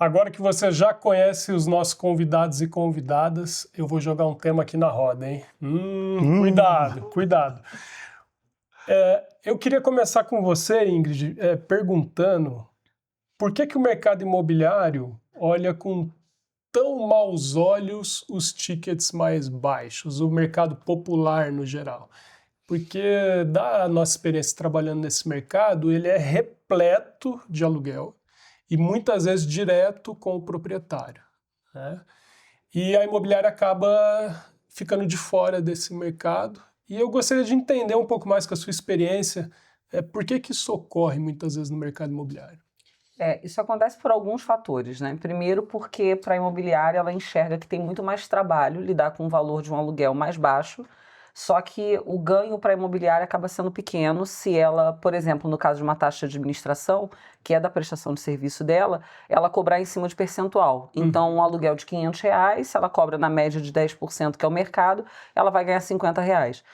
Agora que você já conhece os nossos convidados e convidadas, eu vou jogar um tema aqui na roda, hein? Cuidado. Eu queria começar com você, Ingrid, perguntando por que o mercado imobiliário olha com tão maus olhos os tickets mais baixos, o mercado popular no geral? Porque da nossa experiência trabalhando nesse mercado, ele é repleto de aluguel e muitas vezes direto com o proprietário, né? E a imobiliária acaba ficando de fora desse mercado. E eu gostaria de entender um pouco mais com a sua experiência, por que isso ocorre muitas vezes no mercado imobiliário? Isso acontece por alguns fatores, né? Primeiro porque para a imobiliária ela enxerga que tem muito mais trabalho lidar com o valor de um aluguel mais baixo, só que o ganho para a imobiliária acaba sendo pequeno se ela, por exemplo, no caso de uma taxa de administração, que é da prestação de serviço dela, ela cobrar em cima de percentual. Então, um aluguel de R$ 500, se ela cobra na média de 10%, que é o mercado, ela vai ganhar R$ 50.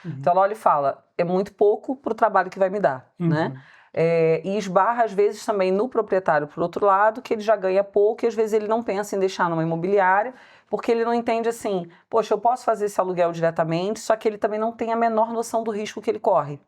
Então, ela olha e fala, é muito pouco para o trabalho que vai me dar, né? E esbarra, às vezes, também no proprietário, por outro lado, que ele já ganha pouco e, às vezes, ele não pensa em deixar numa imobiliária, porque ele não entende assim, poxa, eu posso fazer esse aluguel diretamente, só que ele também não tem a menor noção do risco que ele corre.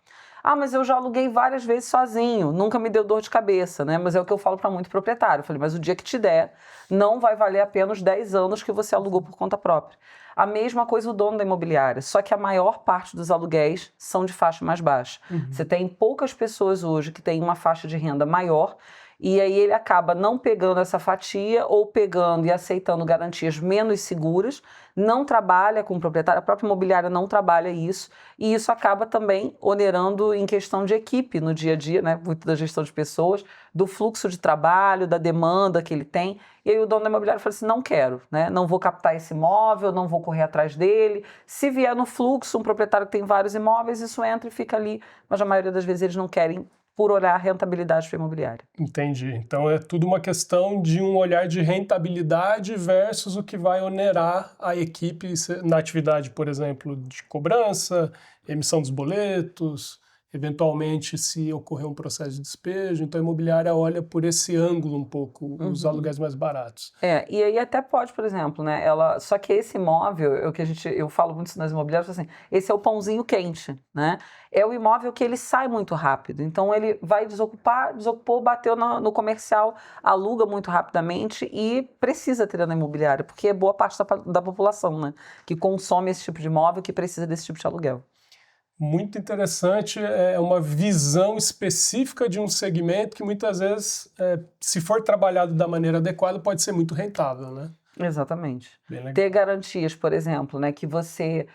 Ah, mas eu já aluguei várias vezes sozinho, nunca me deu dor de cabeça, né? Mas é o que eu falo para muito proprietário. Eu falei, mas o dia que te der, não vai valer a pena os 10 anos que você alugou por conta própria. A mesma coisa o dono da imobiliária, só que a maior parte dos aluguéis são de faixa mais baixa. Você tem poucas pessoas hoje que têm uma faixa de renda maior, e aí ele acaba não pegando essa fatia ou pegando e aceitando garantias menos seguras, não trabalha com o proprietário, a própria imobiliária não trabalha isso, e isso acaba também onerando em questão de equipe no dia a dia, né, muito da gestão de pessoas, do fluxo de trabalho, da demanda que ele tem, e aí o dono da imobiliária fala assim, não quero, né, não vou captar esse imóvel, não vou correr atrás dele, se vier no fluxo um proprietário que tem vários imóveis, isso entra e fica ali, mas a maioria das vezes eles não querem por olhar a rentabilidade para a imobiliária. Entendi. Então é tudo uma questão de um olhar de rentabilidade versus o que vai onerar a equipe na atividade, por exemplo, de cobrança, emissão dos boletos, eventualmente se ocorrer um processo de despejo. Então a imobiliária olha por esse ângulo um pouco, os aluguéis mais baratos. E aí até pode, por exemplo, né? Só que esse imóvel, eu falo muito isso nas imobiliárias, assim, esse é o pãozinho quente, né? É o imóvel que ele sai muito rápido. Então ele vai desocupou, bateu no comercial, aluga muito rapidamente e precisa ter na imobiliária, porque é boa parte da população, né? Que consome esse tipo de imóvel, que precisa desse tipo de aluguel. Muito interessante, é uma visão específica de um segmento que muitas vezes, se for trabalhado da maneira adequada, pode ser muito rentável, né? Exatamente. Bem legal. Ter garantias, por exemplo, né, que você...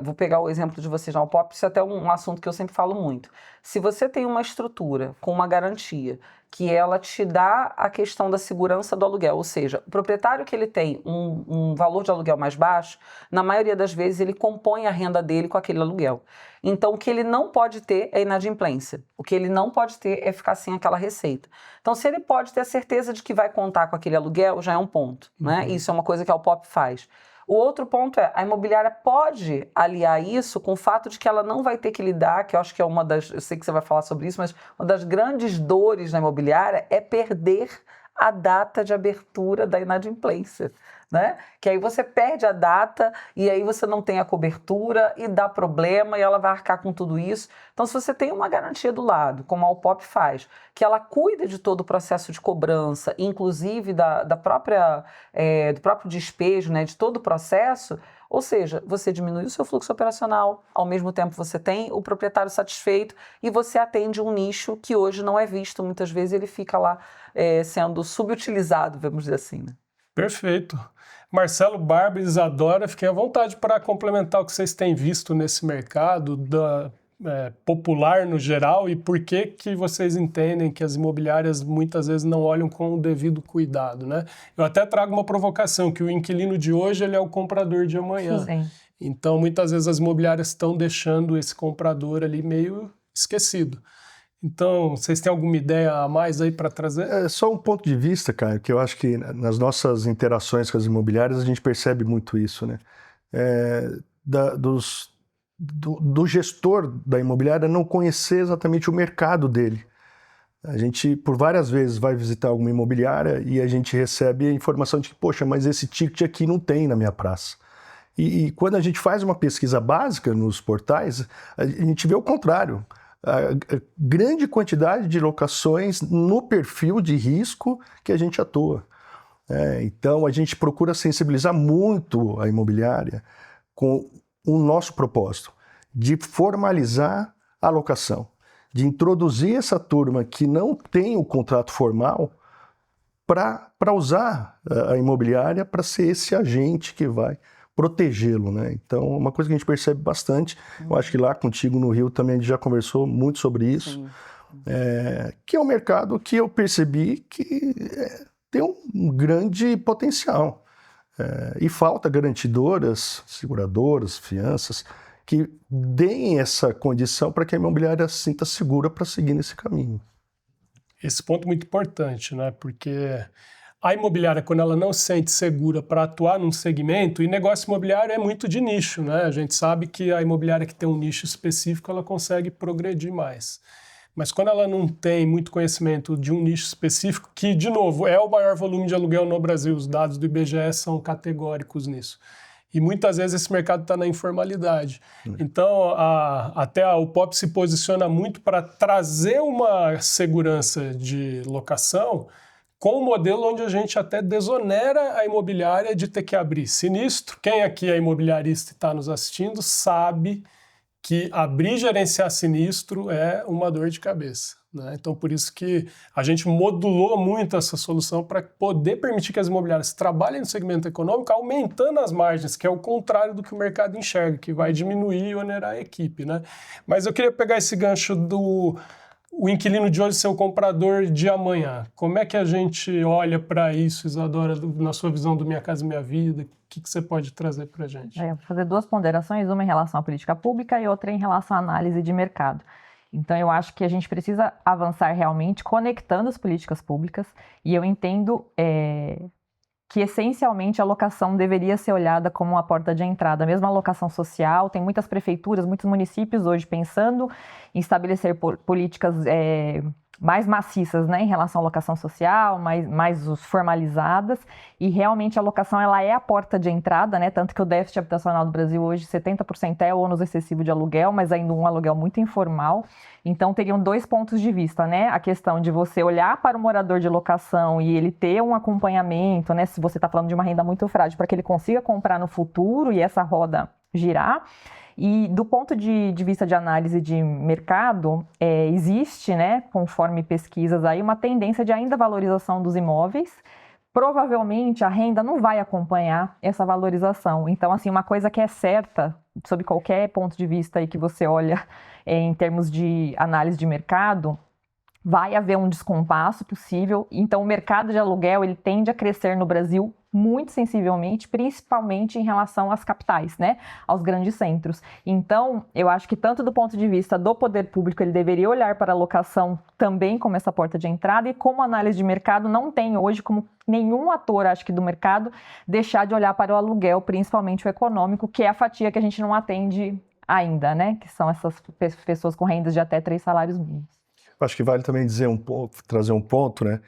vou pegar o exemplo de você já, o POP, isso é até um assunto que eu sempre falo muito. Se você tem uma estrutura com uma garantia que ela te dá a questão da segurança do aluguel, ou seja, o proprietário que ele tem um valor de aluguel mais baixo, na maioria das vezes ele compõe a renda dele com aquele aluguel. Então, o que ele não pode ter é inadimplência. O que ele não pode ter é ficar sem aquela receita. Então, se ele pode ter a certeza de que vai contar com aquele aluguel, já é um ponto, né? Isso é uma coisa que a UPOP faz. O outro ponto é, a imobiliária pode aliar isso com o fato de que ela não vai ter que lidar, que eu acho que é uma das, eu sei que você vai falar sobre isso, mas uma das grandes dores na imobiliária é perder a data de abertura da inadimplência, né? Que aí você perde a data e aí você não tem a cobertura e dá problema e ela vai arcar com tudo isso. Então, se você tem uma garantia do lado, como a UPOP faz, que ela cuida de todo o processo de cobrança, inclusive do próprio despejo, né, de todo o processo, ou seja, você diminui o seu fluxo operacional, ao mesmo tempo você tem o proprietário satisfeito e você atende um nicho que hoje não é visto, muitas vezes ele fica lá sendo subutilizado, vamos dizer assim, né? Perfeito. Marcelo, Bárbara, Isadora, fiquem à vontade para complementar o que vocês têm visto nesse mercado popular no geral e por que vocês entendem que as imobiliárias muitas vezes não olham com o devido cuidado, né? Eu até trago uma provocação, que o inquilino de hoje ele é o comprador de amanhã. Sim. Então, muitas vezes as imobiliárias estão deixando esse comprador ali meio esquecido. Então, vocês têm alguma ideia a mais aí para trazer? É só um ponto de vista, cara, que eu acho que nas nossas interações com as imobiliárias a gente percebe muito isso, né? Do gestor da imobiliária não conhecer exatamente o mercado dele. A gente, por várias vezes, vai visitar alguma imobiliária e a gente recebe a informação de que, poxa, mas esse ticket aqui não tem na minha praça. E quando a gente faz uma pesquisa básica nos portais, a gente vê o contrário. A grande quantidade de locações no perfil de risco que a gente atua. Então, a gente procura sensibilizar muito a imobiliária com o nosso propósito de formalizar a locação, de introduzir essa turma que não tem o contrato formal para usar a imobiliária para ser esse agente que vai protegê-lo, né? Então, uma coisa que a gente percebe bastante, eu acho que lá contigo no Rio também a gente já conversou muito sobre isso, que é um mercado que eu percebi que tem um grande potencial. E falta garantidoras, seguradoras, fianças, que deem essa condição para que a imobiliária se sinta segura para seguir nesse caminho. Esse ponto é muito importante, né? Porque a imobiliária, quando ela não se sente segura para atuar num segmento, e negócio imobiliário é muito de nicho, né? A gente sabe que a imobiliária que tem um nicho específico, ela consegue progredir mais. Mas quando ela não tem muito conhecimento de um nicho específico, que, de novo, é o maior volume de aluguel no Brasil, os dados do IBGE são categóricos nisso. E muitas vezes esse mercado está na informalidade. Então, até o POP se posiciona muito para trazer uma segurança de locação com um modelo onde a gente até desonera a imobiliária de ter que abrir sinistro. Quem aqui é imobiliarista e está nos assistindo sabe que abrir e gerenciar sinistro é uma dor de cabeça, né? Então, por isso que a gente modulou muito essa solução para poder permitir que as imobiliárias trabalhem no segmento econômico, aumentando as margens, que é o contrário do que o mercado enxerga, que vai diminuir e onerar a equipe, né? Mas eu queria pegar esse gancho do o inquilino de hoje ser o comprador de amanhã. Como é que a gente olha para isso, Isadora, na sua visão do Minha Casa Minha Vida? O que você pode trazer para a gente? Eu vou fazer duas ponderações, uma em relação à política pública e outra em relação à análise de mercado. Então, eu acho que a gente precisa avançar realmente conectando as políticas públicas, e eu entendo que, essencialmente, a locação deveria ser olhada como uma porta de entrada. Mesmo a locação social, tem muitas prefeituras, muitos municípios hoje pensando em estabelecer políticas mais maciças, né, em relação à locação social, mais formalizadas, e realmente a locação ela é a porta de entrada, né, tanto que o déficit habitacional do Brasil hoje, 70% é o ônus excessivo de aluguel, mas ainda um aluguel muito informal. Então, teriam dois pontos de vista, né, a questão de você olhar para o morador de locação e ele ter um acompanhamento, né, se você está falando de uma renda muito frágil, para que ele consiga comprar no futuro e essa roda girar. E do ponto de vista de análise de mercado, existe, né, conforme pesquisas aí, uma tendência de ainda valorização dos imóveis. Provavelmente a renda não vai acompanhar essa valorização. Então, assim, uma coisa que é certa, sob qualquer ponto de vista aí que você olha em termos de análise de mercado, vai haver um descompasso possível. Então, o mercado de aluguel ele tende a crescer no Brasil muito sensivelmente, principalmente em relação às capitais, né, aos grandes centros. Então, eu acho que tanto do ponto de vista do poder público, ele deveria olhar para a locação também como essa porta de entrada, e como análise de mercado não tem hoje como nenhum ator, acho que do mercado, deixar de olhar para o aluguel, principalmente o econômico, que é a fatia que a gente não atende ainda, né, que são essas pessoas com rendas de até 3 salários mínimos. Acho que vale também dizer trazer um ponto, né?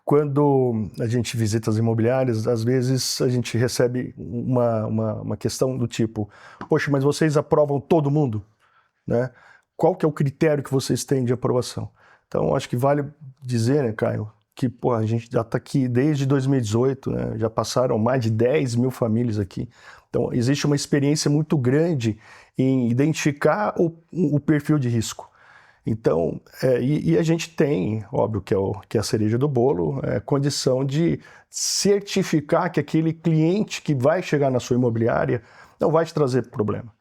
Quando a gente visita as imobiliárias, às vezes a gente recebe uma questão do tipo, poxa, mas vocês aprovam todo mundo, né? Qual que é o critério que vocês têm de aprovação? Então, acho que vale dizer, né, Caio, que pô, a gente já está aqui desde 2018, né? Já passaram mais de 10 mil famílias aqui. Então, existe uma experiência muito grande em identificar o perfil de risco. Então, e a gente tem, óbvio que é a cereja do bolo, condição de certificar que aquele cliente que vai chegar na sua imobiliária não vai te trazer problema.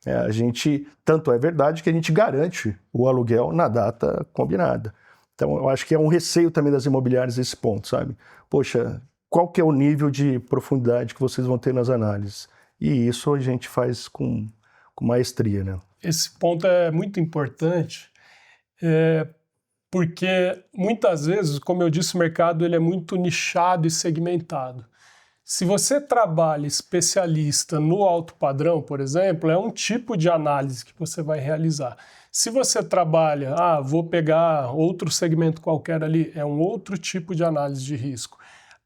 A gente, tanto é verdade que a gente garante o aluguel na data combinada. Então, eu acho que é um receio também das imobiliárias esse ponto, sabe? Poxa, qual que é o nível de profundidade que vocês vão ter nas análises? E isso a gente faz com maestria, né? Esse ponto é muito importante, porque muitas vezes, como eu disse, o mercado ele é muito nichado e segmentado. Se você trabalha especialista no alto padrão, por exemplo, é um tipo de análise que você vai realizar. Se você trabalha, vou pegar outro segmento qualquer ali, é um outro tipo de análise de risco.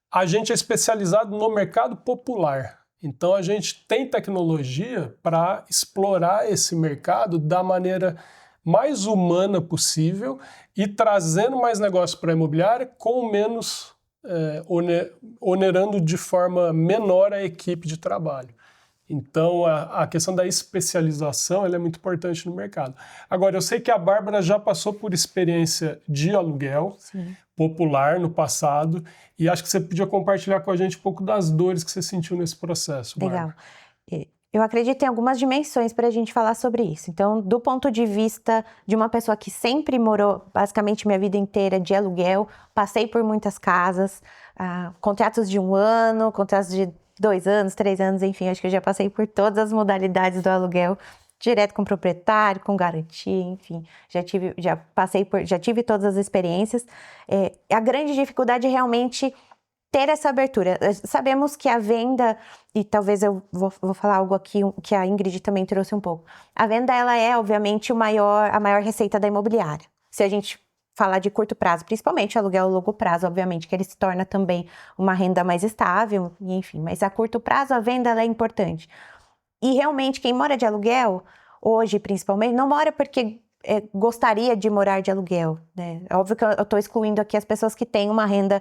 A gente é especializado no mercado popular. Então, a gente tem tecnologia para explorar esse mercado da maneira mais humana possível e trazendo mais negócio para a imobiliária com menos, onerando de forma menor a equipe de trabalho. Então, a questão da especialização ela é muito importante no mercado. Agora, eu sei que a Bárbara já passou por experiência de aluguel popular no passado e acho que você podia compartilhar com a gente um pouco das dores que você sentiu nesse processo, Bárbara. Legal. Eu acredito em algumas dimensões para a gente falar sobre isso. Então, do ponto de vista de uma pessoa que sempre morou basicamente minha vida inteira de aluguel, passei por muitas casas, contratos de 1 ano, contratos de 2 anos, 3 anos, enfim, acho que eu já passei por todas as modalidades do aluguel, direto com proprietário, com garantia, enfim, já tive todas as experiências. A grande dificuldade é realmente ter essa abertura. Sabemos que a venda, e talvez eu vou falar algo aqui que a Ingrid também trouxe um pouco, a venda ela é, obviamente, a maior receita da imobiliária. Se a gente falar de curto prazo, principalmente aluguel a longo prazo, obviamente, que ele se torna também uma renda mais estável, enfim, mas a curto prazo a venda ela é importante. E realmente quem mora de aluguel, hoje principalmente, não mora porque gostaria de morar de aluguel, né? Óbvio que eu estou excluindo aqui as pessoas que têm uma renda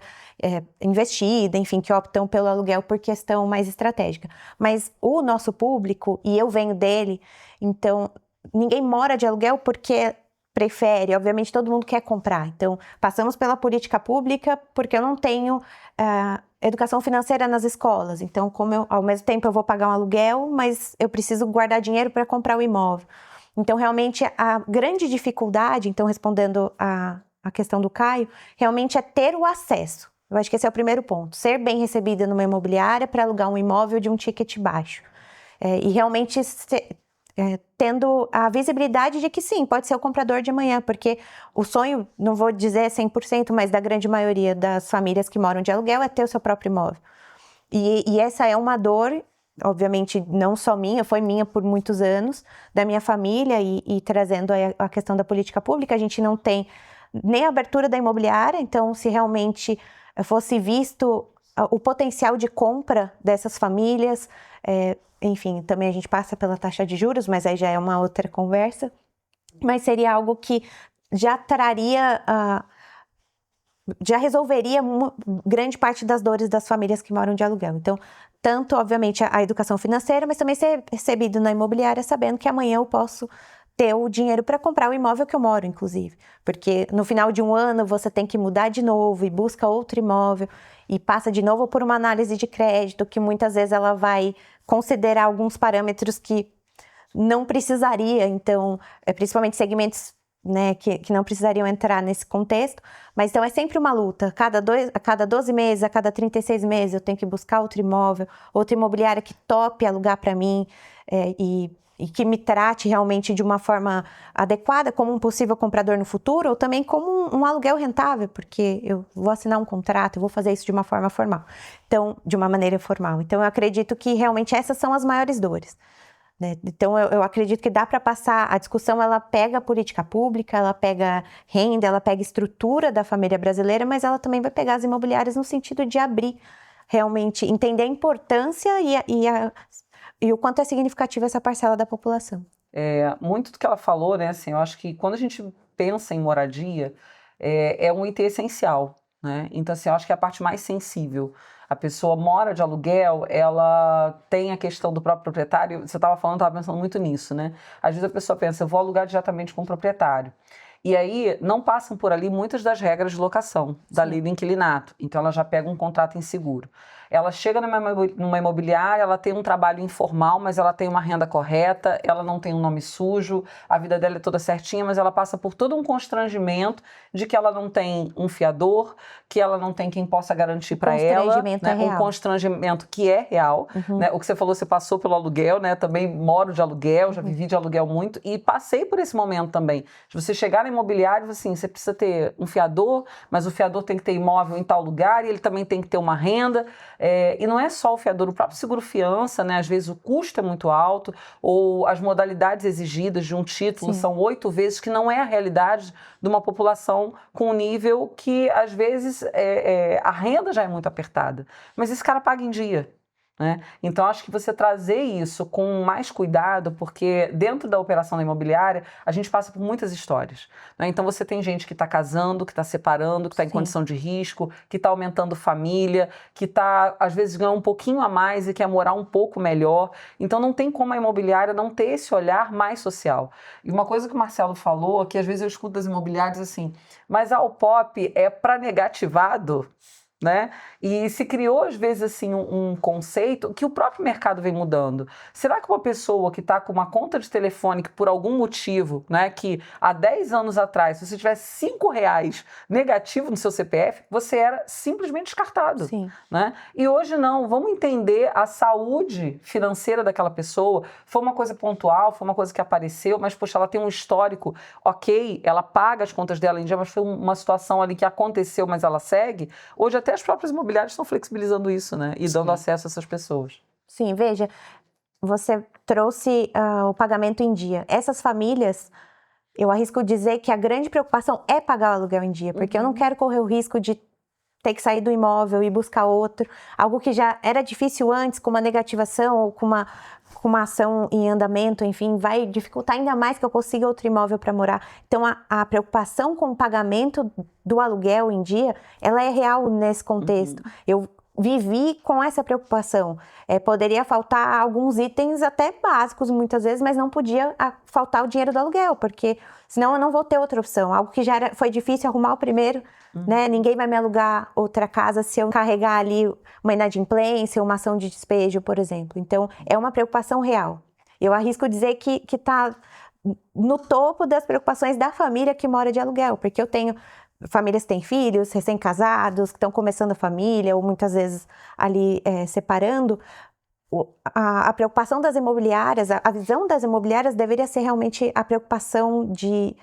investida, enfim, que optam pelo aluguel por questão mais estratégica. Mas o nosso público, e eu venho dele, então ninguém mora de aluguel porque prefere, obviamente todo mundo quer comprar. Então, passamos pela política pública porque eu não tenho educação financeira nas escolas. Então, ao mesmo tempo eu vou pagar um aluguel, mas eu preciso guardar dinheiro para comprar o imóvel. Então, realmente, a grande dificuldade, então, respondendo a questão do Caio, realmente é ter o acesso. Eu acho que esse é o primeiro ponto. Ser bem recebida numa imobiliária para alugar um imóvel de um ticket baixo. E realmente tendo a visibilidade de que sim, pode ser o comprador de amanhã, porque o sonho, não vou dizer 100%, mas da grande maioria das famílias que moram de aluguel é ter o seu próprio imóvel. E essa é uma dor, obviamente não só minha, foi minha por muitos anos, da minha família e trazendo a questão da política pública, a gente não tem nem a abertura da imobiliária, então se realmente fosse visto o potencial de compra dessas famílias, enfim, também a gente passa pela taxa de juros, mas aí já é uma outra conversa, mas seria algo que já traria, já resolveria grande parte das dores das famílias que moram de aluguel. Então, tanto, obviamente, a educação financeira, mas também ser recebido na imobiliária sabendo que amanhã eu posso ter o dinheiro para comprar o imóvel que eu moro, inclusive. Porque no final de 1 ano você tem que mudar de novo e busca outro imóvel e passa de novo por uma análise de crédito que muitas vezes ela vai considerar alguns parâmetros que não precisaria, então, principalmente segmentos, né, que não precisariam entrar nesse contexto, mas então é sempre uma luta, a cada 12 meses, a cada 36 meses eu tenho que buscar outro imóvel, outra imobiliária que tope alugar para mim e que me trate realmente de uma forma adequada como um possível comprador no futuro ou também como um aluguel rentável, porque eu vou assinar um contrato, eu vou fazer isso de uma forma formal, então, de uma maneira formal. Então eu acredito que realmente essas são as maiores dores. Então, eu acredito que dá para passar, a discussão ela pega a política pública, ela pega renda, ela pega estrutura da família brasileira, mas ela também vai pegar as imobiliárias no sentido de abrir, realmente, entender a importância e o quanto é significativa essa parcela da população. Muito do que ela falou, né, assim, eu acho que quando a gente pensa em moradia, é um item essencial, né? Então, assim, eu acho que é a parte mais sensível. A pessoa mora de aluguel, ela tem a questão do próprio proprietário. Você estava falando, estava pensando muito nisso, né? Às vezes a pessoa pensa, eu vou alugar diretamente com o proprietário. E aí não passam por ali muitas das regras de locação da lei do inquilinato. Então ela já pega um contrato inseguro. Ela chega numa imobiliária, ela tem um trabalho informal, mas ela tem uma renda correta, ela não tem um nome sujo, a vida dela é toda certinha, mas ela passa por todo um constrangimento de que ela não tem um fiador, que ela não tem quem possa garantir para ela. Constrangimento né? é real. Um constrangimento que é real. Né? O que você falou, você passou pelo aluguel, né? Também moro de aluguel, já vivi de aluguel muito e passei por esse momento também. De você chegar na imobiliário, assim, você precisa ter um fiador, mas o fiador tem que ter imóvel em tal lugar e ele também tem que ter uma renda. E não é só o fiador, o próprio seguro-fiança, né? Às vezes o custo é muito alto ou as modalidades exigidas de um título Sim. são 8 vezes, que não é a realidade de uma população com um nível que, às vezes, a renda já é muito apertada. Mas esse cara paga em dia. Né? Então, acho que você trazer isso com mais cuidado, porque dentro da operação da imobiliária, a gente passa por muitas histórias. Né? Então, você tem gente que está casando, que está separando, que está em Sim. condição de risco, que está aumentando família, que está, às vezes, ganhando um pouquinho a mais e quer morar um pouco melhor. Então, não tem como a imobiliária não ter esse olhar mais social. E uma coisa que o Marcelo falou, que às vezes eu escuto das imobiliárias assim, mas a Alpop é para negativado? Né? E se criou, às vezes, assim, um conceito que o próprio mercado vem mudando. Será que uma pessoa que está com uma conta de telefone que, por algum motivo, né, que há 10 anos atrás, se você tivesse R$5 negativo no seu CPF, você era simplesmente descartado. Sim. Né? E hoje não, vamos entender a saúde financeira daquela pessoa. Foi uma coisa pontual, foi uma coisa que apareceu, mas, poxa, ela tem um histórico, ok, ela paga as contas dela em dia, mas foi uma situação ali que aconteceu, mas ela segue. Hoje até as próprias imobiliárias estão flexibilizando isso, né? E dando acesso a essas pessoas. Sim, veja, você trouxe o pagamento em dia. Essas famílias, eu arrisco dizer que a grande preocupação é pagar o aluguel em dia, porque eu não quero correr o risco de ter que sair do imóvel e buscar outro, algo que já era difícil antes, com uma negativação ou com uma ação em andamento, enfim, vai dificultar ainda mais que eu consiga outro imóvel para morar. Então, a preocupação com o pagamento do aluguel em dia, ela é real nesse contexto. Eu vivi com essa preocupação. Poderia faltar alguns itens até básicos, muitas vezes, mas não podia faltar o dinheiro do aluguel, porque senão eu não vou ter outra opção. Algo que já foi difícil arrumar o primeiro, né? Ninguém vai me alugar outra casa se eu carregar ali uma inadimplência, uma ação de despejo, por exemplo. Então, é uma preocupação real. Eu arrisco dizer que está no topo das preocupações da família que mora de aluguel, porque eu tenho famílias que têm filhos, recém-casados, que estão começando a família, ou muitas vezes ali separando. A preocupação das imobiliárias, a visão das imobiliárias deveria ser realmente a preocupação de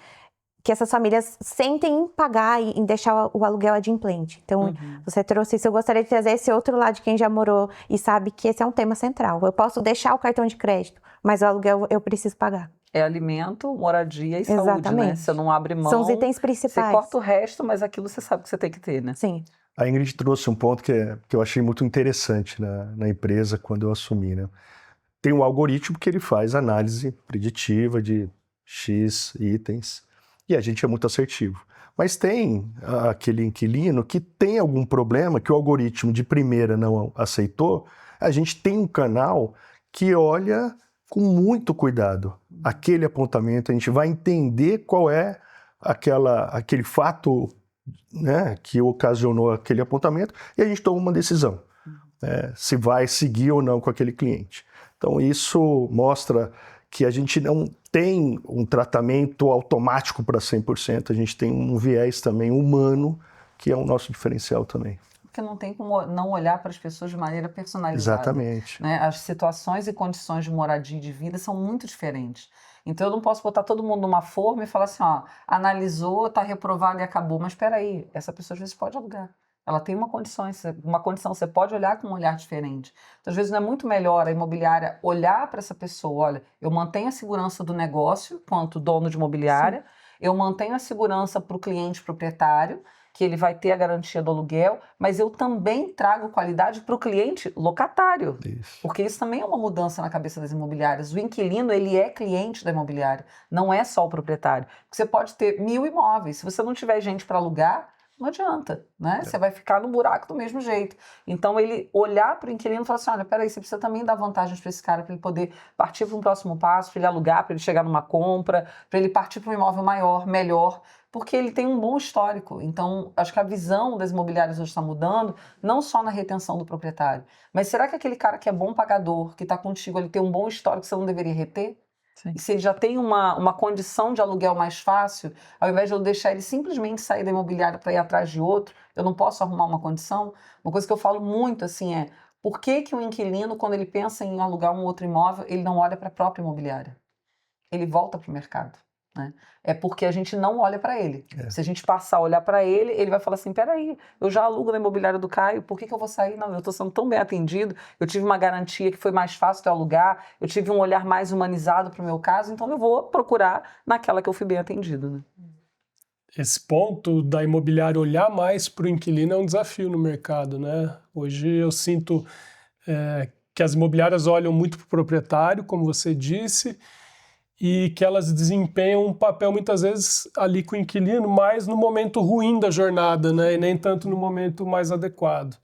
que essas famílias sentem em pagar e em deixar o aluguel adimplente. Então, você trouxe isso. Eu gostaria de trazer esse outro lado de quem já morou e sabe que esse é um tema central. Eu posso deixar o cartão de crédito, mas o aluguel eu preciso pagar. É alimento, moradia e saúde, Exatamente. né? Você não abre mão. São os itens principais. Você corta o resto, mas aquilo você sabe que você tem que ter, né? Sim. A Ingrid trouxe um ponto que eu achei muito interessante na empresa quando eu assumi, né? Tem um algoritmo que ele faz análise preditiva de X itens e a gente é muito assertivo. Mas tem aquele inquilino que tem algum problema que o algoritmo de primeira não aceitou, a gente tem um canal que olha com muito cuidado aquele apontamento, a gente vai entender qual é aquele fato, né, que ocasionou aquele apontamento e a gente toma uma decisão, se vai seguir ou não com aquele cliente. Então isso mostra que a gente não tem um tratamento automático para 100%, a gente tem um viés também humano que é o nosso diferencial também. Porque não tem como não olhar para as pessoas de maneira personalizada. Exatamente. Né? As situações e condições de moradia e de vida são muito diferentes. Então eu não posso botar todo mundo numa forma e falar assim, ó, analisou, está reprovado e acabou. Mas espera aí, essa pessoa às vezes pode alugar. Ela tem uma condição, você pode olhar com um olhar diferente. Então, às vezes não é muito melhor a imobiliária olhar para essa pessoa, olha, eu mantenho a segurança do negócio quanto dono de imobiliária, eu mantenho a segurança para o cliente proprietário, que ele vai ter a garantia do aluguel, mas eu também trago qualidade para o cliente locatário. Isso. Porque isso também é uma mudança na cabeça das imobiliárias. O inquilino, ele é cliente da imobiliária, não é só o proprietário. Você pode ter 1000 imóveis, se você não tiver gente para alugar, não adianta, né? Você vai ficar no buraco do mesmo jeito. Então, ele olhar para o inquilino e falar assim, olha, peraí, você precisa também dar vantagens para esse cara, para ele poder partir para um próximo passo, para ele alugar, para ele chegar numa compra, para ele partir para um imóvel maior, melhor, porque ele tem um bom histórico. Então, acho que a visão das imobiliárias hoje está mudando, não só na retenção do proprietário, mas será que aquele cara que é bom pagador, que está contigo, ele tem um bom histórico, você não deveria reter? Sim. E se ele já tem uma condição de aluguel mais fácil, ao invés de eu deixar ele simplesmente sair da imobiliária para ir atrás de outro, eu não posso arrumar uma condição? Uma coisa que eu falo muito assim é, por que o inquilino, quando ele pensa em alugar um outro imóvel, ele não olha para a própria imobiliária? Ele volta para o mercado. né? É porque a gente não olha para ele. Se a gente passar a olhar para ele, ele vai falar assim, peraí, eu já alugo na imobiliária do Caio, por que eu vou sair? Não, eu estou sendo tão bem atendido, eu tive uma garantia que foi mais fácil de alugar, eu tive um olhar mais humanizado para o meu caso, então eu vou procurar naquela que eu fui bem atendido, né? Esse ponto da imobiliária olhar mais para o inquilino é um desafio no mercado, né? Hoje eu sinto que as imobiliárias olham muito para o proprietário, como você disse, e que elas desempenham um papel muitas vezes ali com o inquilino, mais no momento ruim da jornada, né? E nem tanto no momento mais adequado.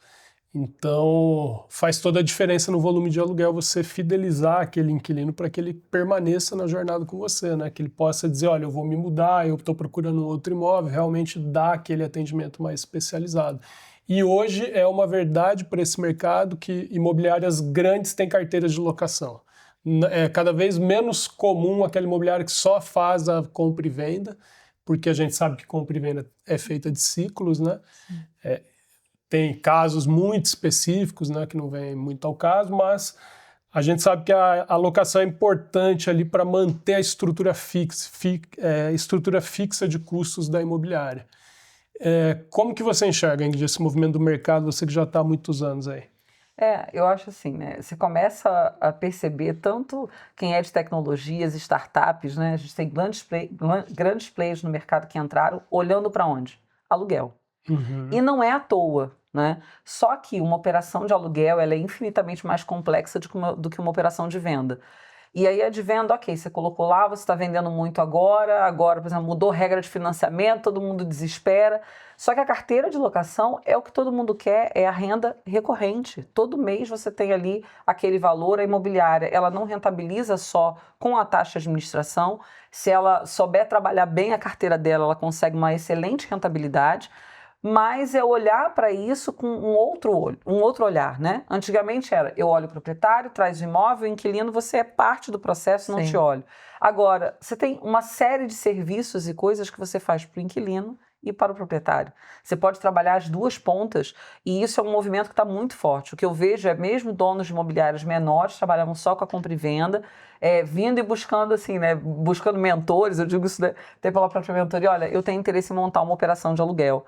Então, faz toda a diferença no volume de aluguel você fidelizar aquele inquilino para que ele permaneça na jornada com você, né? Que ele possa dizer, olha, eu vou me mudar, eu estou procurando um outro imóvel, realmente dar aquele atendimento mais especializado. E hoje é uma verdade para esse mercado que imobiliárias grandes têm carteiras de locação. É cada vez menos comum aquela imobiliária que só faz a compra e venda, porque a gente sabe que compra e venda é feita de ciclos, né? Tem casos muito específicos, né, que não vem muito ao caso, mas a gente sabe que a alocação é importante ali para manter a estrutura fixa de custos da imobiliária. Como que você enxerga, Ingrid, esse movimento do mercado, você que já está há muitos anos aí? Eu acho assim, né? Você começa a perceber tanto quem é de tecnologias, startups, né? A gente tem grandes players no mercado que entraram olhando para onde? Aluguel. Uhum. E não é à toa, né? Só que uma operação de aluguel ela é infinitamente mais complexa do que uma operação de venda. E aí a de venda, ok, você colocou lá, você está vendendo muito agora, por exemplo, mudou regra de financiamento, todo mundo desespera. Só que a carteira de locação é o que todo mundo quer, é a renda recorrente. Todo mês você tem ali aquele valor, a imobiliária, ela não rentabiliza só com a taxa de administração. Se ela souber trabalhar bem a carteira dela, ela consegue uma excelente rentabilidade. Mas é olhar para isso com um outro olhar, né? Antigamente era, eu olho o proprietário, traz o imóvel, o inquilino, você é parte do processo, não Sim. te olho. Agora, você tem uma série de serviços e coisas que você faz para o inquilino e para o proprietário. Você pode trabalhar as duas pontas e isso é um movimento que está muito forte. O que eu vejo é mesmo donos de imobiliários menores trabalhavam só com a compra e venda, vindo e buscando assim, né? Buscando mentores, eu digo isso até pela própria mentoria, olha, eu tenho interesse em montar uma operação de aluguel.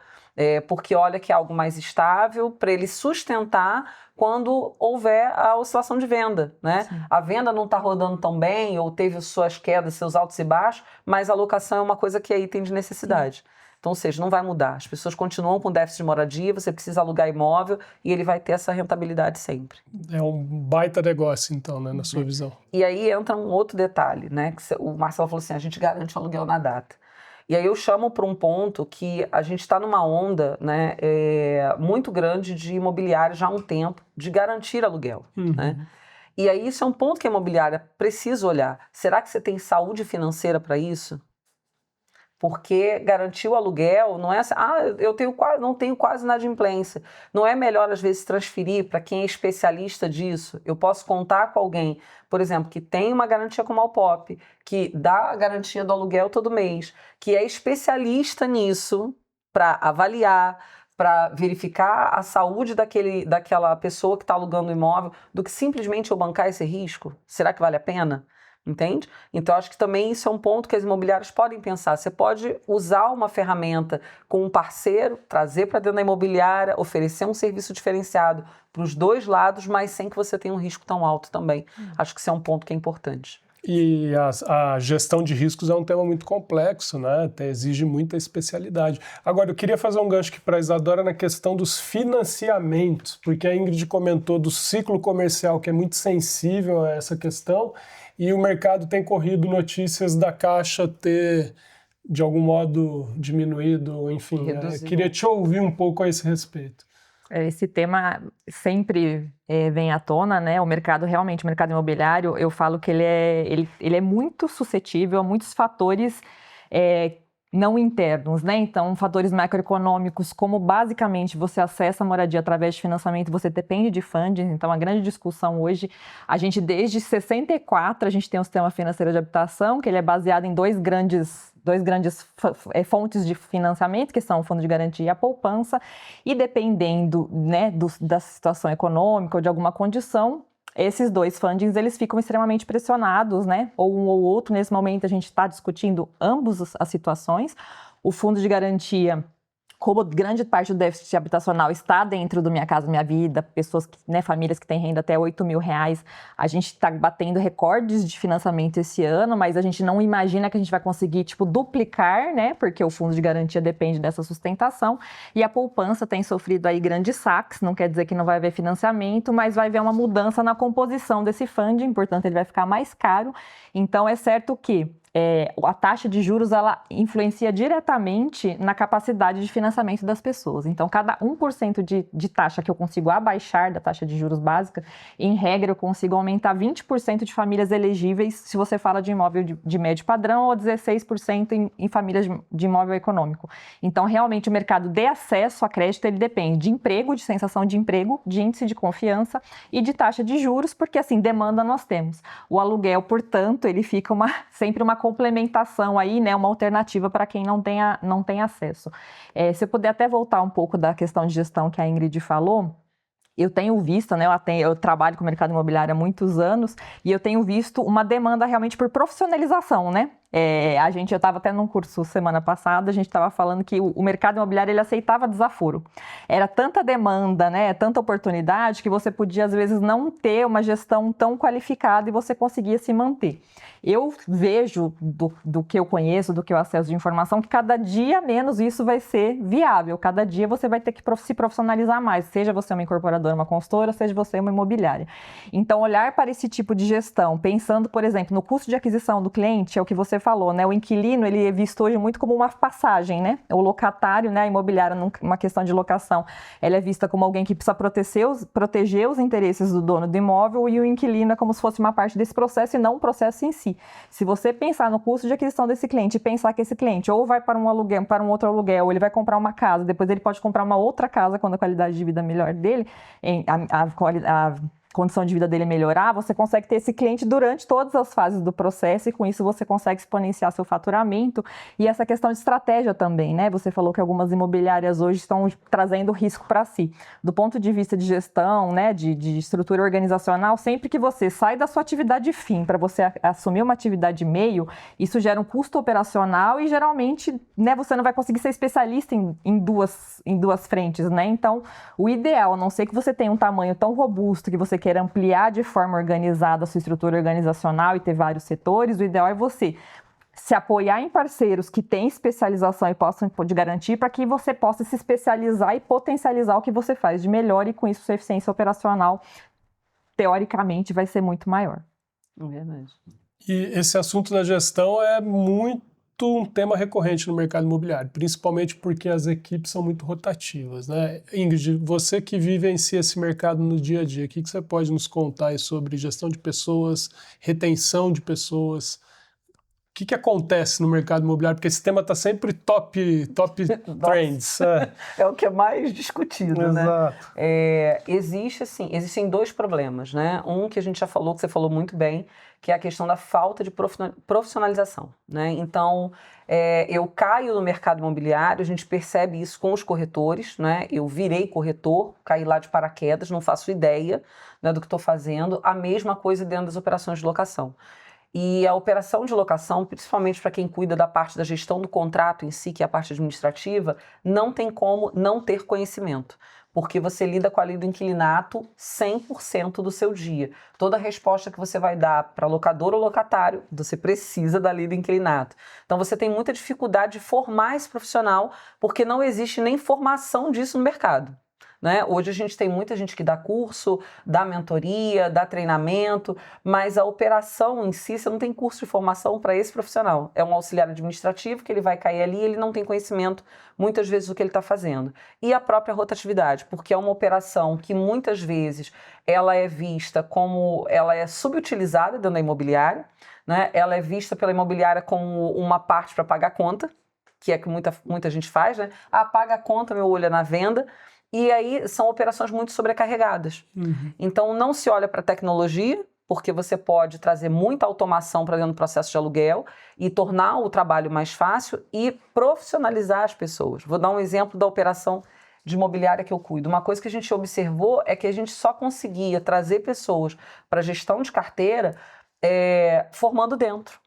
Porque olha que é algo mais estável para ele sustentar quando houver a oscilação de venda, né? Sim. A venda não está rodando tão bem ou teve suas quedas, seus altos e baixos, mas a locação é uma coisa que é item de necessidade. Sim. Então, ou seja, não vai mudar. As pessoas continuam com déficit de moradia, você precisa alugar imóvel e ele vai ter essa rentabilidade sempre. É um baita negócio, então, né, na sua visão. E aí entra um outro detalhe, né? Que o Marcelo falou assim, a gente garante o aluguel na data. E aí eu chamo para um ponto que a gente está numa onda, né, muito grande de imobiliário já há um tempo, de garantir aluguel. Uhum. Né? E aí isso é um ponto que a imobiliária precisa olhar. Será que você tem saúde financeira para isso? Porque garantir o aluguel não é assim, não tenho quase inadimplência. Não é melhor, às vezes, transferir para quem é especialista disso? Eu posso contar com alguém, por exemplo, que tem uma garantia como a Alpop, que dá a garantia do aluguel todo mês, que é especialista nisso para avaliar, para verificar a saúde daquela pessoa que está alugando o imóvel, do que simplesmente eu bancar esse risco? Será que vale a pena? Entende? Então, acho que também isso é um ponto que as imobiliárias podem pensar. Você pode usar uma ferramenta com um parceiro, trazer para dentro da imobiliária, oferecer um serviço diferenciado para os dois lados, mas sem que você tenha um risco tão alto também. Acho que isso é um ponto que é importante. E a gestão de riscos é um tema muito complexo, né? Exige muita especialidade. Agora, eu queria fazer um gancho aqui para a Isadora na questão dos financiamentos, porque a Ingrid comentou do ciclo comercial, que é muito sensível a essa questão, e o mercado tem corrido notícias da Caixa ter, de algum modo, diminuído, enfim. Queria te ouvir um pouco a esse respeito. Esse tema sempre vem à tona, né? O mercado imobiliário, eu falo que ele é muito suscetível a muitos fatores não internos, né? Então, fatores macroeconômicos, como basicamente você acessa a moradia através de financiamento, você depende de funding. Então, a grande discussão hoje, a gente desde 64, a gente tem o sistema financeiro de habitação, que ele é baseado em dois grandes fontes de financiamento, que são o fundo de garantia e a poupança, e dependendo, né, da situação econômica ou de alguma condição, esses dois fundings, eles ficam extremamente pressionados, né? Ou um ou outro. Nesse momento, a gente está discutindo ambas as situações. O fundo de garantia, como grande parte do déficit habitacional está dentro do Minha Casa Minha Vida, pessoas, né, famílias que têm renda até R$8.000, a gente está batendo recordes de financiamento esse ano, mas a gente não imagina que a gente vai conseguir, tipo, duplicar, né, porque o fundo de garantia depende dessa sustentação, e a poupança tem sofrido aí grandes saques, não quer dizer que não vai haver financiamento, mas vai haver uma mudança na composição desse funding, portanto ele vai ficar mais caro, então é certo que a taxa de juros, ela influencia diretamente na capacidade de financiamento das pessoas. Então, cada 1% de taxa que eu consigo abaixar da taxa de juros básica, em regra, eu consigo aumentar 20% de famílias elegíveis, se você fala de imóvel de médio padrão, ou 16% em famílias de imóvel econômico. Então, realmente, o mercado de acesso a crédito, ele depende de emprego, de sensação de emprego, de índice de confiança e de taxa de juros, porque, assim, demanda nós temos. O aluguel, portanto, ele fica sempre uma complementação aí, né, uma alternativa para quem não tem acesso. Se eu puder até voltar um pouco da questão de gestão que a Ingrid falou, eu tenho visto, né, eu trabalho com o mercado imobiliário há muitos anos, e eu tenho visto uma demanda realmente por profissionalização, né? Eu estava até num curso semana passada, a gente estava falando que o mercado imobiliário, ele aceitava desaforo. Era tanta demanda, né, tanta oportunidade, que você podia, às vezes, não ter uma gestão tão qualificada e você conseguia se manter. Eu vejo, do que eu conheço, do que eu acesso de informação, que cada dia menos isso vai ser viável. Cada dia você vai ter que se profissionalizar mais, seja você uma incorporadora, uma consultora, seja você uma imobiliária. Então, olhar para esse tipo de gestão, pensando, por exemplo, no custo de aquisição do cliente, é o que você falou, né? O inquilino, ele é visto hoje muito como uma passagem, né? O locatário, né? A imobiliária, numa questão de locação, ela é vista como alguém que precisa proteger os interesses do dono do imóvel, e o inquilino é como se fosse uma parte desse processo e não o processo em si. Se você pensar no custo de aquisição desse cliente e pensar que esse cliente ou vai para um aluguel, para um outro aluguel, ou ele vai comprar uma casa, depois ele pode comprar uma outra casa quando a qualidade de vida melhor dele, a condição de vida dele melhorar, você consegue ter esse cliente durante todas as fases do processo, e com isso você consegue exponenciar seu faturamento. E essa questão de estratégia também, né? Você falou que algumas imobiliárias hoje estão trazendo risco para si. Do ponto de vista de gestão, né, de estrutura organizacional, sempre que você sai da sua atividade fim para você assumir uma atividade meio, isso gera um custo operacional e geralmente, né, você não vai conseguir ser especialista em duas frentes, né? Então, o ideal, a não ser que você tenha um tamanho tão robusto que você queira ampliar de forma organizada a sua estrutura organizacional e ter vários setores, o ideal é você se apoiar em parceiros que têm especialização e possam de garantir, para que você possa se especializar e potencializar o que você faz de melhor, e com isso sua eficiência operacional, teoricamente, vai ser muito maior. É verdade. E esse assunto da gestão é muito um tema recorrente no mercado imobiliário, principalmente porque as equipes são muito rotativas, né? Ingrid, você que vivencia esse mercado no dia a dia, o que você pode nos contar aí sobre gestão de pessoas, retenção de pessoas? O que acontece no mercado imobiliário? Porque esse tema está sempre top trends. É o que é mais discutido, Exato. né? Existem dois problemas, né? Um que a gente já falou, que você falou muito bem, que é a questão da falta de profissionalização, né? Então, eu caio no mercado imobiliário, a gente percebe isso com os corretores, né? Eu virei corretor, caí lá de paraquedas, não faço ideia, né, do que estou fazendo. A mesma coisa dentro das operações de locação. E a operação de locação, principalmente para quem cuida da parte da gestão do contrato em si, que é a parte administrativa, não tem como não ter conhecimento, porque você lida com a lei do inquilinato 100% do seu dia. Toda resposta que você vai dar para locador ou locatário, você precisa da lei do inquilinato. Então você tem muita dificuldade de formar esse profissional, porque não existe nem formação disso no mercado. Né? Hoje a gente tem muita gente que dá curso, dá mentoria, dá treinamento, mas a operação em si, você não tem curso de formação para esse profissional. É um auxiliar administrativo que ele vai cair ali e ele não tem conhecimento, muitas vezes, do que ele está fazendo. E a própria rotatividade, porque é uma operação que muitas vezes ela é vista como, ela é subutilizada dentro da imobiliária, né? Ela é vista pela imobiliária como uma parte para pagar conta, que é que muita gente faz, né? Paga a conta, meu olho é na venda. E aí são operações muito sobrecarregadas. Uhum. Então não se olha para a tecnologia, porque você pode trazer muita automação para dentro do processo de aluguel e tornar o trabalho mais fácil e profissionalizar as pessoas. Vou dar um exemplo da operação de imobiliária que eu cuido. Uma coisa que a gente observou é que a gente só conseguia trazer pessoas para gestão de carteira formando dentro.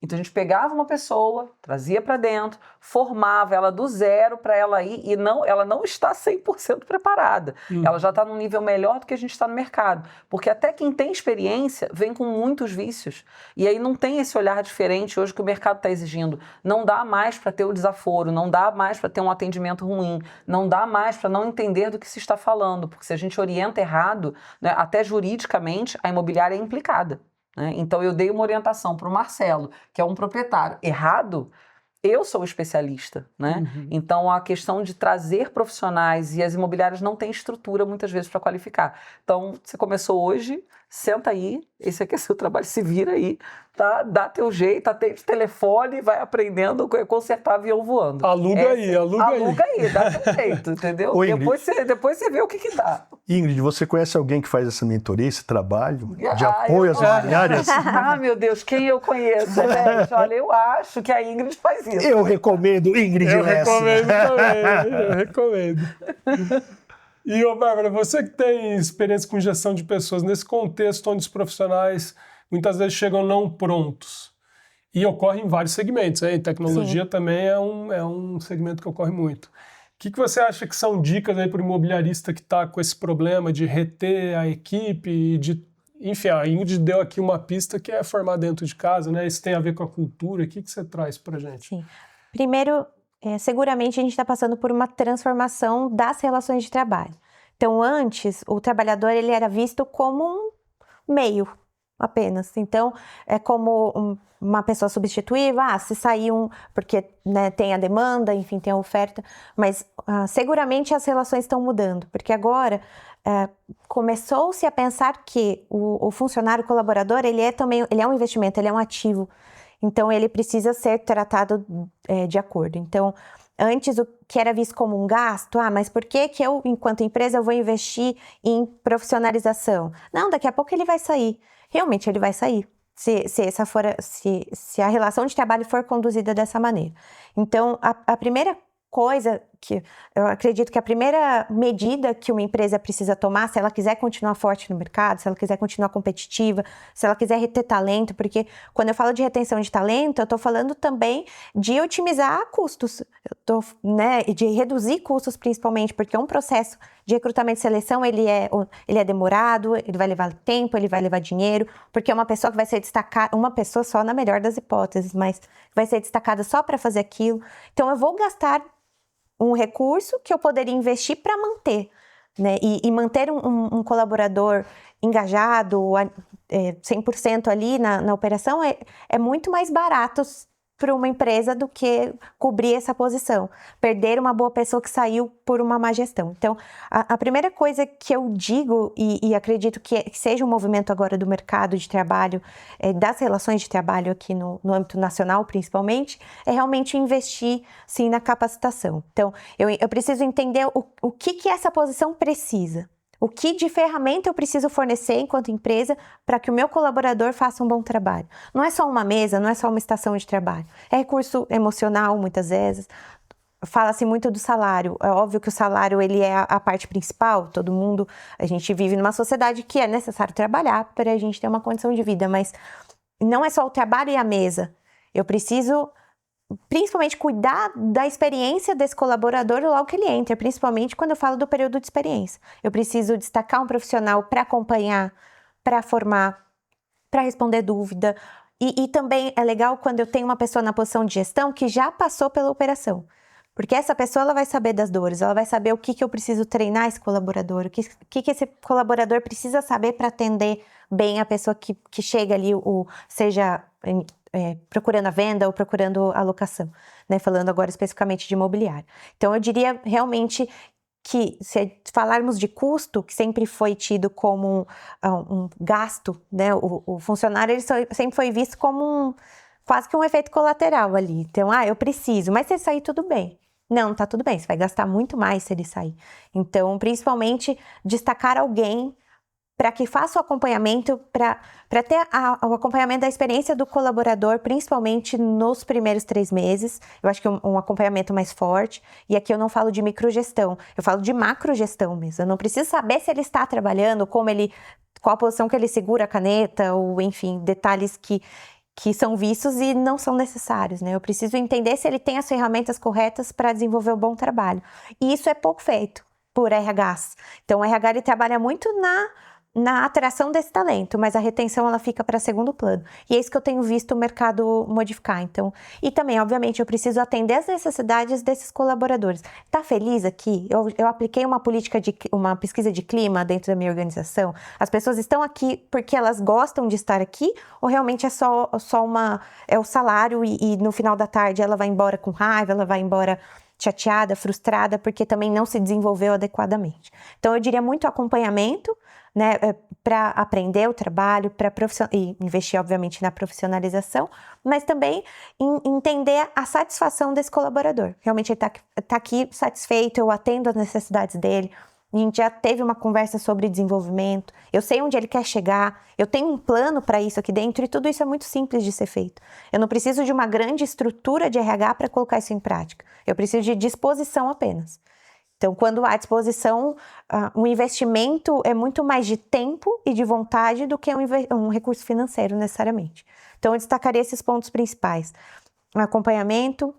Então a gente pegava uma pessoa, trazia para dentro, formava ela do zero para ela ir, e ela não está 100% preparada. Ela já está num nível melhor do que a gente está no mercado. Porque até quem tem experiência vem com muitos vícios. E aí não tem esse olhar diferente hoje que o mercado está exigindo. Não dá mais para ter o desaforo, não dá mais para ter um atendimento ruim, não dá mais para não entender do que se está falando. Porque se a gente orienta errado, né, até juridicamente, a imobiliária é implicada. Então, eu dei uma orientação para o Marcelo, que é um proprietário errado, eu sou especialista, né? Então, a questão de trazer profissionais, e as imobiliárias não têm estrutura, muitas vezes, para qualificar. Então, você começou hoje, senta aí, esse aqui é seu trabalho, se vira aí, tá? Dá teu jeito, atende o telefone, vai aprendendo, consertar avião voando. Aluga aí. Aluga aí, dá teu jeito, entendeu? Oi, depois você vê o que dá. Ingrid, você conhece alguém que faz essa mentoria, esse trabalho de apoio às imobiliárias? Meu Deus, quem eu conheço, gente? Olha, eu acho que a Ingrid faz isso. Eu recomendo Ingrid Lessa. Eu recomendo. E, Bárbara, você que tem experiência com gestão de pessoas, nesse contexto onde os profissionais muitas vezes chegam não prontos, e ocorre em vários segmentos, hein? Tecnologia Sim. também é um segmento que ocorre muito. O que você acha que são dicas aí para o imobiliarista que está com esse problema de reter a equipe, enfim, a Ingrid deu aqui uma pista que é formar dentro de casa, né? Isso tem a ver com a cultura. O que você traz para a gente? Sim. Primeiro, seguramente a gente está passando por uma transformação das relações de trabalho. Então, antes, o trabalhador ele era visto como um meio apenas. Então, é como uma pessoa substituível, se sair porque né, tem a demanda, enfim, tem a oferta, mas seguramente as relações estão mudando, porque agora começou-se a pensar que o funcionário colaborador, ele é um investimento, ele é um ativo, então ele precisa ser tratado de acordo. Então, antes o que era visto como um gasto, mas por que eu, enquanto empresa, eu vou investir em profissionalização? Não, daqui a pouco ele vai sair. Realmente ele vai sair, se a relação de trabalho for conduzida dessa maneira. Então, a primeira coisa que eu acredito que a primeira medida que uma empresa precisa tomar, se ela quiser continuar forte no mercado, se ela quiser continuar competitiva, se ela quiser reter talento, porque quando eu falo de retenção de talento, eu estou falando também de otimizar custos, de reduzir custos principalmente, porque um processo de recrutamento e seleção, ele é demorado, ele vai levar tempo, ele vai levar dinheiro, porque é uma pessoa que vai ser destacada, uma pessoa só na melhor das hipóteses, mas vai ser destacada só para fazer aquilo. Então, eu vou gastar um recurso que eu poderia investir para manter, né? E manter um colaborador engajado, 100% ali na operação, é muito mais barato para uma empresa do que cobrir essa posição. Perder uma boa pessoa que saiu por uma má gestão. Então, a primeira coisa que eu digo, e acredito que seja um movimento agora do mercado de trabalho, das relações de trabalho aqui no âmbito nacional, principalmente, é realmente investir, sim, na capacitação. Então, eu preciso entender o que essa posição precisa. O que de ferramenta eu preciso fornecer enquanto empresa para que o meu colaborador faça um bom trabalho? Não é só uma mesa, não é só uma estação de trabalho. É recurso emocional, muitas vezes. Fala-se muito do salário. É óbvio que o salário ele é a parte principal. Todo mundo, a gente vive numa sociedade que é necessário trabalhar para a gente ter uma condição de vida. Mas não é só o trabalho e a mesa. Eu preciso principalmente cuidar da experiência desse colaborador logo que ele entra, principalmente quando eu falo do período de experiência. Eu preciso destacar um profissional para acompanhar, para formar, para responder dúvida. E também é legal quando eu tenho uma pessoa na posição de gestão que já passou pela operação. Porque essa pessoa ela vai saber das dores, ela vai saber o que eu preciso treinar esse colaborador, o que esse colaborador precisa saber para atender bem a pessoa que chega ali, seja procurando a venda ou procurando a locação, né? Falando agora especificamente de imobiliário. Então, eu diria realmente que, se falarmos de custo, que sempre foi tido como um gasto, né? O funcionário ele sempre foi visto como quase que um efeito colateral ali. Então, eu preciso, mas se ele sair, tudo bem. Não, tá tudo bem, você vai gastar muito mais se ele sair. Então, principalmente, destacar alguém para que faça o acompanhamento, para ter o acompanhamento da experiência do colaborador, principalmente nos primeiros 3 meses. Eu acho que um acompanhamento mais forte. E aqui eu não falo de microgestão, eu falo de macrogestão mesmo. Eu não preciso saber se ele está trabalhando, qual a posição que ele segura a caneta, ou enfim, detalhes que são vistos e não são necessários, né? Eu preciso entender se ele tem as ferramentas corretas para desenvolver um bom trabalho. E isso é pouco feito por RHs. Então, o RH ele trabalha muito na atração desse talento, mas a retenção ela fica para segundo plano. E é isso que eu tenho visto o mercado modificar. Então, e também, obviamente, eu preciso atender as necessidades desses colaboradores. Tá feliz aqui? Eu apliquei uma pesquisa de clima dentro da minha organização. As pessoas estão aqui porque elas gostam de estar aqui, ou realmente é só o salário e no final da tarde ela vai embora com raiva, ela vai embora chateada, frustrada, porque também não se desenvolveu adequadamente. Então, eu diria muito acompanhamento, né, para aprender o trabalho, e investir, obviamente, na profissionalização, mas também entender a satisfação desse colaborador. Realmente ele está aqui satisfeito, eu atendo às necessidades dele, a gente já teve uma conversa sobre desenvolvimento, eu sei onde ele quer chegar, eu tenho um plano para isso aqui dentro e tudo isso é muito simples de ser feito. Eu não preciso de uma grande estrutura de RH para colocar isso em prática, eu preciso de disposição apenas. Então, quando há disposição, um investimento é muito mais de tempo e de vontade do que um recurso financeiro, necessariamente. Então, eu destacaria esses pontos principais. Acompanhamento,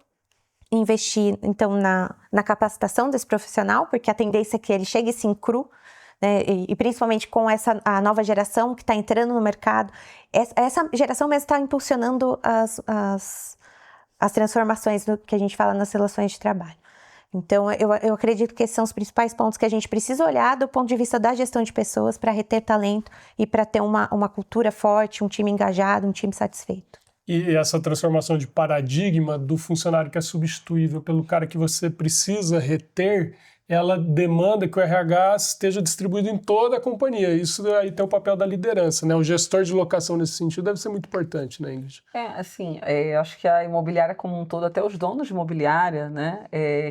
investir, então, na capacitação desse profissional, porque a tendência é que ele chegue assim cru, né, e principalmente com a nova geração que está entrando no mercado. Essa geração mesmo está impulsionando as transformações que a gente fala nas relações de trabalho. Então, eu acredito que esses são os principais pontos que a gente precisa olhar do ponto de vista da gestão de pessoas para reter talento e para ter uma cultura forte, um time engajado, um time satisfeito. E essa transformação de paradigma do funcionário que é substituível pelo cara que você precisa reter, ela demanda que o RH esteja distribuído em toda a companhia. Isso aí tem o papel da liderança, né? O gestor de locação nesse sentido deve ser muito importante, né, Ingrid? Acho que a imobiliária como um todo, até os donos de imobiliária, né,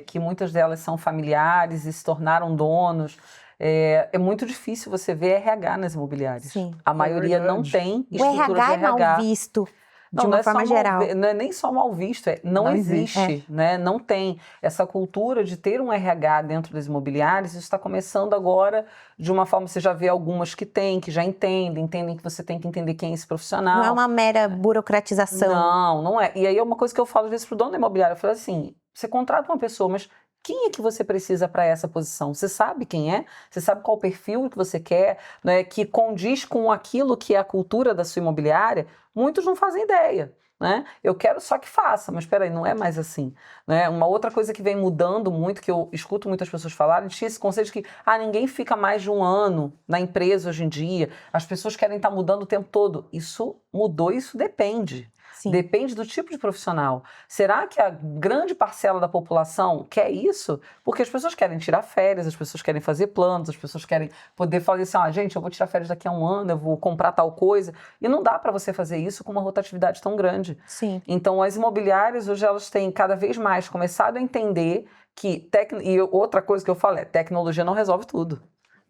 que muitas delas são familiares e se tornaram donos, é muito difícil você ver RH nas imobiliárias. Sim, a maioria não tem estrutura de RH. O RH é mal visto. De uma forma geral. Não é nem só mal visto, não existe, né? Não tem essa cultura de ter um RH dentro das imobiliárias. Isso está começando agora de uma forma, você já vê algumas que já entendem que você tem que entender quem é esse profissional. Não é uma mera burocratização. Não é. E aí é uma coisa que eu falo às vezes pro dono da imobiliária, eu falo assim, você contrata uma pessoa, mas quem é que você precisa para essa posição? Você sabe quem é? Você sabe qual o perfil que você quer, né, que condiz com aquilo que é a cultura da sua imobiliária? Muitos não fazem ideia, né? Eu quero só que faça, mas espera aí, não é mais assim, né? Uma outra coisa que vem mudando muito, que eu escuto muitas pessoas falarem, tinha esse conceito de que ninguém fica mais de 1 ano na empresa hoje em dia, as pessoas querem estar mudando o tempo todo. Isso mudou, isso depende. Sim. Depende do tipo de profissional. Será que a grande parcela da população quer isso? Porque as pessoas querem tirar férias, as pessoas querem fazer planos, as pessoas querem poder fazer assim, gente, eu vou tirar férias daqui a 1 ano, eu vou comprar tal coisa. E não dá para você fazer isso com uma rotatividade tão grande. Sim. Então, as imobiliárias, hoje, elas têm cada vez mais começado a entender que... E outra coisa que eu falo tecnologia não resolve tudo.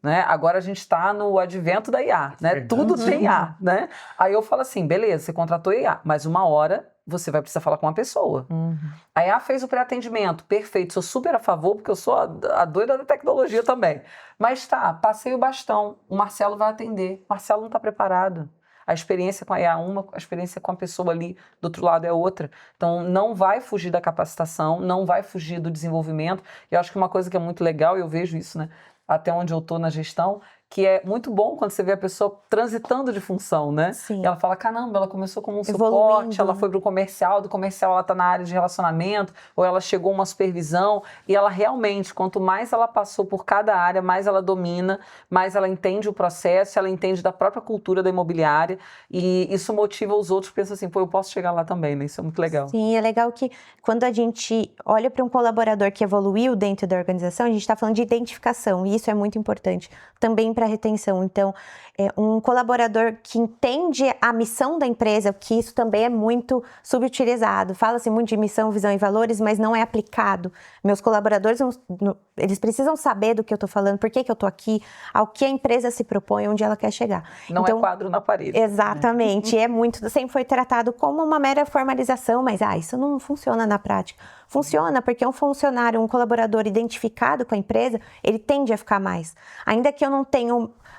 Né? Agora a gente está no advento da IA, né? Tudo tem IA, né? Aí eu falo assim, beleza, você contratou IA, mas uma hora você vai precisar falar com uma pessoa. A IA fez o pré-atendimento, perfeito, sou super a favor, porque eu sou a doida da tecnologia também. Mas passei o bastão, o Marcelo vai atender, o Marcelo não está preparado. A experiência com a IA é uma, a experiência com a pessoa ali do outro lado é outra. Então, não vai fugir da capacitação, não vai fugir do desenvolvimento. E eu acho que uma coisa que é muito legal, eu vejo isso, né? Até onde eu estou na gestão, que é muito bom quando você vê a pessoa transitando de função, né? Sim. E ela fala, caramba, ela começou como um suporte, ela foi para o comercial, do comercial ela está na área de relacionamento, ou ela chegou a uma supervisão, e ela realmente, quanto mais ela passou por cada área, mais ela domina, mais ela entende o processo, ela entende da própria cultura da imobiliária, e isso motiva os outros, pensam assim, eu posso chegar lá também, né? Isso é muito legal. Sim, é legal que quando a gente olha para um colaborador que evoluiu dentro da organização, a gente está falando de identificação, e isso é muito importante também para retenção. Então, um colaborador que entende a missão da empresa, que isso também é muito subutilizado. Fala-se muito de missão, visão e valores, mas não é aplicado. Meus colaboradores, Eles precisam saber do que eu estou falando, por que eu estou aqui, ao que a empresa se propõe, onde ela quer chegar. Não então, é quadro na parede. Exatamente. Sempre foi tratado como uma mera formalização, mas isso não funciona na prática. Funciona porque um funcionário, um colaborador identificado com a empresa, ele tende a ficar mais. Ainda que eu não tenha,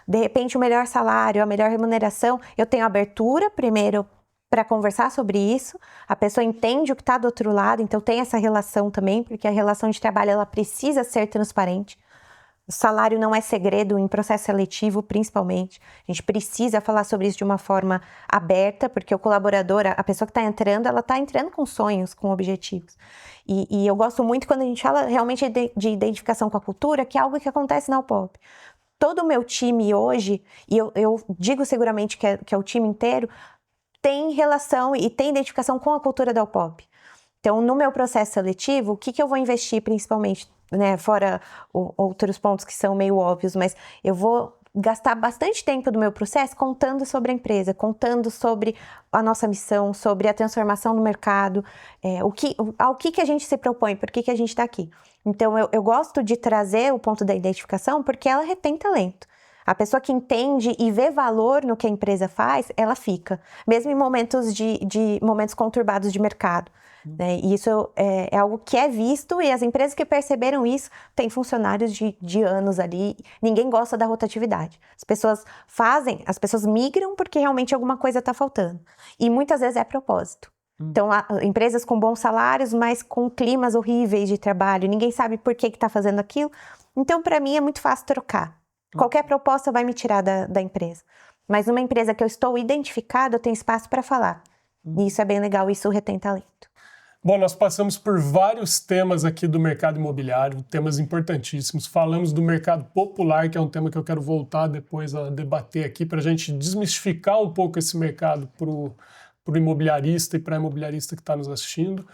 de repente, o melhor salário, a melhor remuneração, eu tenho abertura, primeiro, para conversar sobre isso, a pessoa entende o que está do outro lado, então tem essa relação também, porque a relação de trabalho ela precisa ser transparente. O salário não é segredo em processo seletivo, principalmente. A gente precisa falar sobre isso de uma forma aberta, porque o colaborador, a pessoa que está entrando, ela está entrando com sonhos, com objetivos. E eu gosto muito quando a gente fala realmente de identificação com a cultura, que é algo que acontece na Alpop. Todo o meu time hoje, e eu digo seguramente que é o time inteiro, tem relação e tem identificação com a cultura da Alpop. Então, no meu processo seletivo, o que eu vou investir principalmente, né, fora outros pontos que são meio óbvios, mas eu vou gastar bastante tempo do meu processo contando sobre a empresa, contando sobre a nossa missão, sobre a transformação no mercado, ao que a gente se propõe, por que a gente está aqui. Então, eu gosto de trazer o ponto da identificação porque ela retém talento. A pessoa que entende e vê valor no que a empresa faz, ela fica. Mesmo em momentos momentos conturbados de mercado. Né? E isso é algo que é visto e as empresas que perceberam isso têm funcionários de anos ali. Ninguém gosta da rotatividade. As pessoas migram porque realmente alguma coisa está faltando. E muitas vezes é propósito. Então, empresas com bons salários, mas com climas horríveis de trabalho. Ninguém sabe por que está fazendo aquilo. Então, para mim, é muito fácil trocar. Qualquer proposta vai me tirar da empresa. Mas numa empresa que eu estou identificada, eu tenho espaço para falar. E isso é bem legal, isso retém talento. Bom, nós passamos por vários temas aqui do mercado imobiliário, temas importantíssimos. Falamos do mercado popular, que é um tema que eu quero voltar depois a debater aqui, para a gente desmistificar um pouco esse mercado para o imobiliarista e para a imobiliarista que está nos assistindo.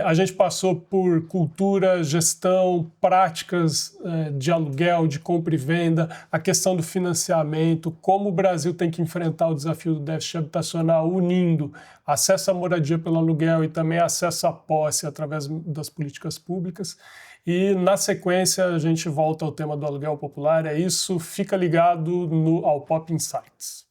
A gente passou por cultura, gestão, práticas de aluguel, de compra e venda, a questão do financiamento, como o Brasil tem que enfrentar o desafio do déficit habitacional, unindo acesso à moradia pelo aluguel e também acesso à posse através das políticas públicas. E, na sequência, a gente volta ao tema do aluguel popular. É isso, fica ligado no Alpop Insights.